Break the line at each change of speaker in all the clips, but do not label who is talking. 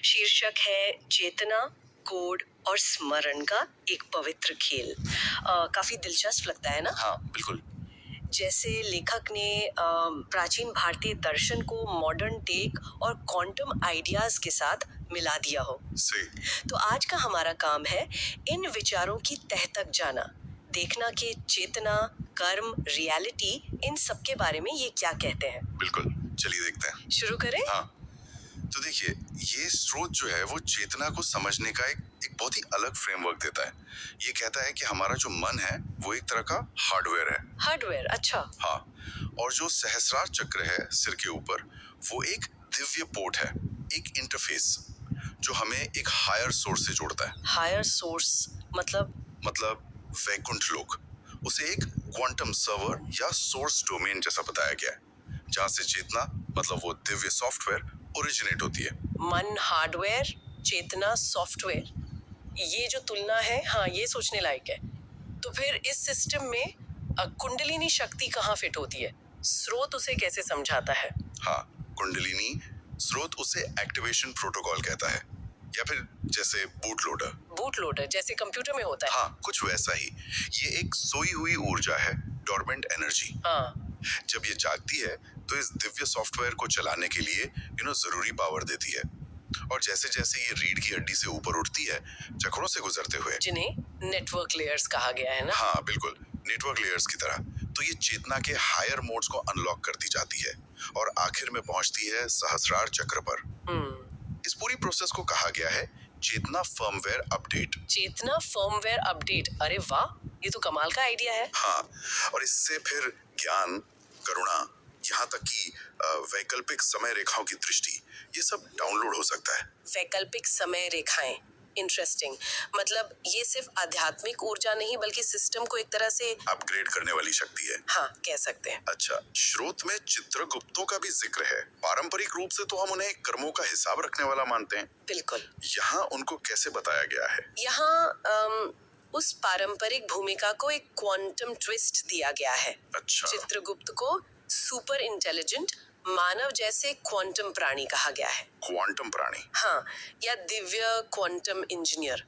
शीर्षक है चेतना, कोड और स्मरण का एक पवित्र खेल। काफी दिलचस्प लगता है ना?
हाँ बिल्कुल।
जैसे लेखक ने प्राचीन भारतीय दर्शन को मॉडर्न टेक और क्वांटम आइडियाज के साथ मिला दिया हो।
सही।
तो आज का हमारा काम है इन विचारों की तह तक जाना, देखना कि चेतना, कर्म, रियलिटी, इन सब के बारे में ये क्या कहते हैं।
बिल्कुल, चलिए देखते हैं।
शुरू करें?
हाँ, तो देखिए, ये स्रोत जो है वो चेतना को समझने का एक बहुत ही अलग फ्रेमवर्क देता है। ये कहता है कि हमारा जो मन है वो एक तरह का हार्डवेयर है।
हार्डवेयर, अच्छा।
हाँ, और जो सहस्रार चक्र है सिर के ऊपर, वो एक दिव्य पोर्ट है, एक इंटरफेस जो हमें एक हायर सोर्स से जोड़ता है।
हायर सोर्स
मतलब वैकुंठ लोक। उसे एक क्वांटम सर्वर या सोर्स डोमेन जैसा बताया गया है, जहाँ से चेतना मतलब वो दिव्य सॉफ्टवेयर ओरिजिनेट होती है।
मन हार्डवेयर, चेतना सॉफ्टवेयर, ये जो तुलना है, हाँ, ये सोचने लायक है। तो फिर इस सिस्टम में कुंडलिनी शक्ति कहाँ फिट होती है? स्रोत उसे कैसे समझाता है?
हाँ, कुंडलिनी स्रोत उसे एक्टिवेशन प्रोटोकॉल कहता है, या फिर जैसे बूट लोडर।
बूट लोडर जैसे कंप्यूटर में होता है?
हाँ, कुछ वैसा ही। ये एक सोई हुई ऊर्जा है, डॉर्मेंट एनर्जी।
हाँ।
जब ये जागती है तो इस दिव्य सॉफ्टवेयर को चलाने के लिए जरूरी पावर देती है। और जैसे जैसे ये रीढ़ की हड्डी से ऊपर उठती है, चक्रों से गुजरते हुए,
जिन्हें नेटवर्क लेयर्स कहा गया है ना?
हाँ बिल्कुल, नेटवर्क लेयर्स की तरह, तो ये चेतना के हायर मोड्स को अनलॉक करती जाती है और आखिर में पहुंचती है सहस्रार चक्र पर। इस पूरी प्रोसेस को कहा गया है चेतना फर्मवेयर अपडेट।
चेतना फर्मवेयर अपडेट, अरे वाह, ये तो कमाल का आइडिया है।
हाँ, और इससे फिर ज्ञान, करुणा, यहाँ तक कि वैकल्पिक समय रेखाओं की दृष्टि, ये सब डाउनलोड हो सकता है।
वैकल्पिक समय रेखाएं, इंटरेस्टिंग। मतलब ये सिर्फ आध्यात्मिक ऊर्जा नहीं बल्कि सिस्टम को एक तरह से
अपग्रेड करने वाली शक्ति है।
हाँ, कह सकते हैं।
अच्छा, स्रोत में चित्रगुप्तों का भी जिक्र है। पारंपरिक रूप से तो हम उन्हें कर्मों का हिसाब रखने वाला मानते हैं।
बिल्कुल।
यहाँ उनको कैसे बताया गया है?
यहाँ उस पारंपरिक भूमिका को एक क्वांटम ट्विस्ट दिया गया है।
अच्छा।
चित्रगुप्त को सुपर इंटेलिजेंट, मानव जैसे क्वांटम प्राणी कहा गया है।
क्वांटम प्राणी?
हाँ, या दिव्य क्वांटम इंजीनियर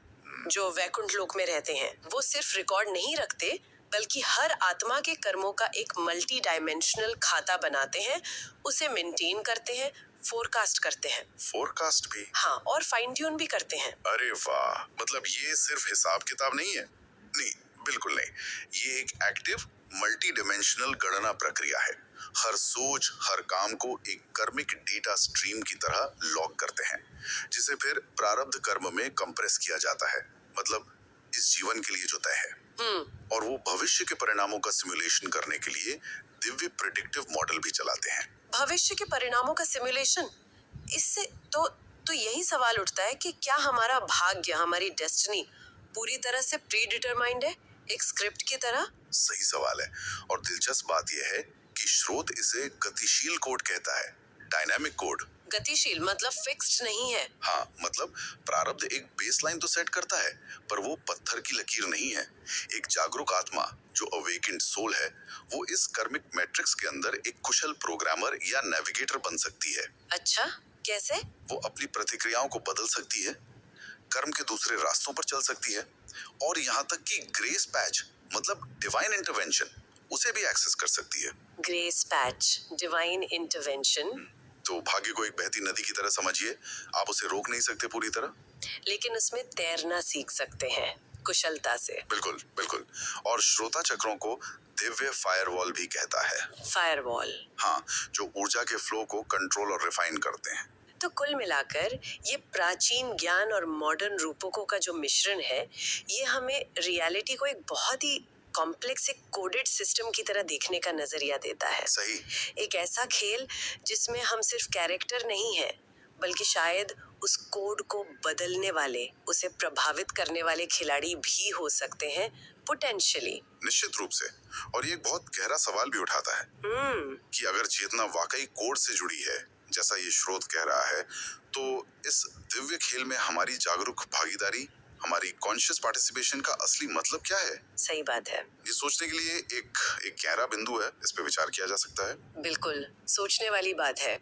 जो वैकुंठ लोक में रहते हैं। वो सिर्फ रिकॉर्ड नहीं रखते बल्कि हर आत्मा के कर्मों का एक मल्टी डायमेंशनल खाता बनाते हैं, उसे मेंटेन करते हैं, फोरकास्ट करते हैं।
फोरकास्ट भी?
हाँ, और फाइन ट्यून भी करते हैं।
अरे वाह, मतलब ये सिर्फ हिसाब किताब नहीं है? नहीं, बिल्कुल नहीं। ये एक एक्टिव मल्टी डिमेंशनल गणना प्रक्रिया है। हर सोच, हर काम को एक कर्मिक डेटा स्ट्रीम की तरह लॉग करते हैं, जिसे फिर प्रारब्ध कर्म में कंप्रेस किया जाता है, मतलब इस जीवन के लिए जो तय है। और वो भविष्य के परिणामों का सिमुलेशन करने के लिए दिव्य प्रेडिक्टिव मॉडल भी चलाते हैं।
भविष्य के परिणामों का सिमुलेशन, इससे तो यही सवाल उठता है कि क्या हमारा भाग्य, हमारी डेस्टिनी पूरी तरह से प्री डिटरमाइंड है, एक स्क्रिप्ट की तरह?
सही सवाल है। और दिलचस्प बात यह है कि स्रोत इसे गतिशील कोड कहता है, डायनामिक कोड।
गतिशील मतलब फिक्स्ड नहीं है?
हाँ, मतलब प्रारब्ध एक बेसलाइन तो सेट करता है, पर वो पत्थर की लकीर नहीं है। एक जागरूक आत्मा जो अवेकेंड सोल है, वो इस कर्मिक मैट्रिक्स के अंदर एक कुशल प्रोग्रामर या नेविगेटर बन सकती है।
अच्छा, कैसे?
वो अपनी प्रतिक्रियाओं को बदल सकती है, कर्म के दूसरे रास्तों पर चल सकती है, और यहाँ तक कि ग्रेस पैच मतलब डिवाइन इंटरवेंशन, उसे भी एक्सेस कर सकती है।
Grace patch, divine intervention.
तो भाग्य को एक बहती नदी की तरह समझिए। आप उसे रोक नहीं सकते पूरी तरह,
लेकिन उसमें तैरना सीख सकते हैं कुशलता से।
बिल्कुल बिल्कुल। और श्रोता चक्रों को दिव्य फायरवॉल भी कहता है।
फायरवॉल?
हाँ, जो ऊर्जा के फ्लो को कंट्रोल और रिफाइन करते हैं।
तो कुल मिलाकर ये प्राचीन ज्ञान और मॉडर्न रूपकों का जो मिश्रण है, ये हमें रियलिटी को एक बहुत ही कॉम्प्लेक्स, एक कोडेड सिस्टम की तरह देखने का नजरिया देता है।
सही।
एक ऐसा खेल जिसमें हम सिर्फ कैरेक्टर नहीं है बल्कि शायद उस कोड को बदलने वाले, उसे प्रभावित करने वाले खिलाड़ी भी हो सकते हैं, पोटेंशियली।
निश्चित रूप से। और ये एक बहुत गहरा सवाल भी उठाता है कि अगर चेतना वाकई कोड से जुड़ी है, जैसा ये स्रोत कह रहा है, तो इस दिव्य खेल में हमारी जागरूक भागीदारी, हमारी कॉन्शियस पार्टिसिपेशन का असली मतलब क्या है?
सही बात है।
ये सोचने के लिए एक गहरा बिंदु है, इस पे विचार किया जा सकता है।
बिल्कुल, सोचने वाली बात है।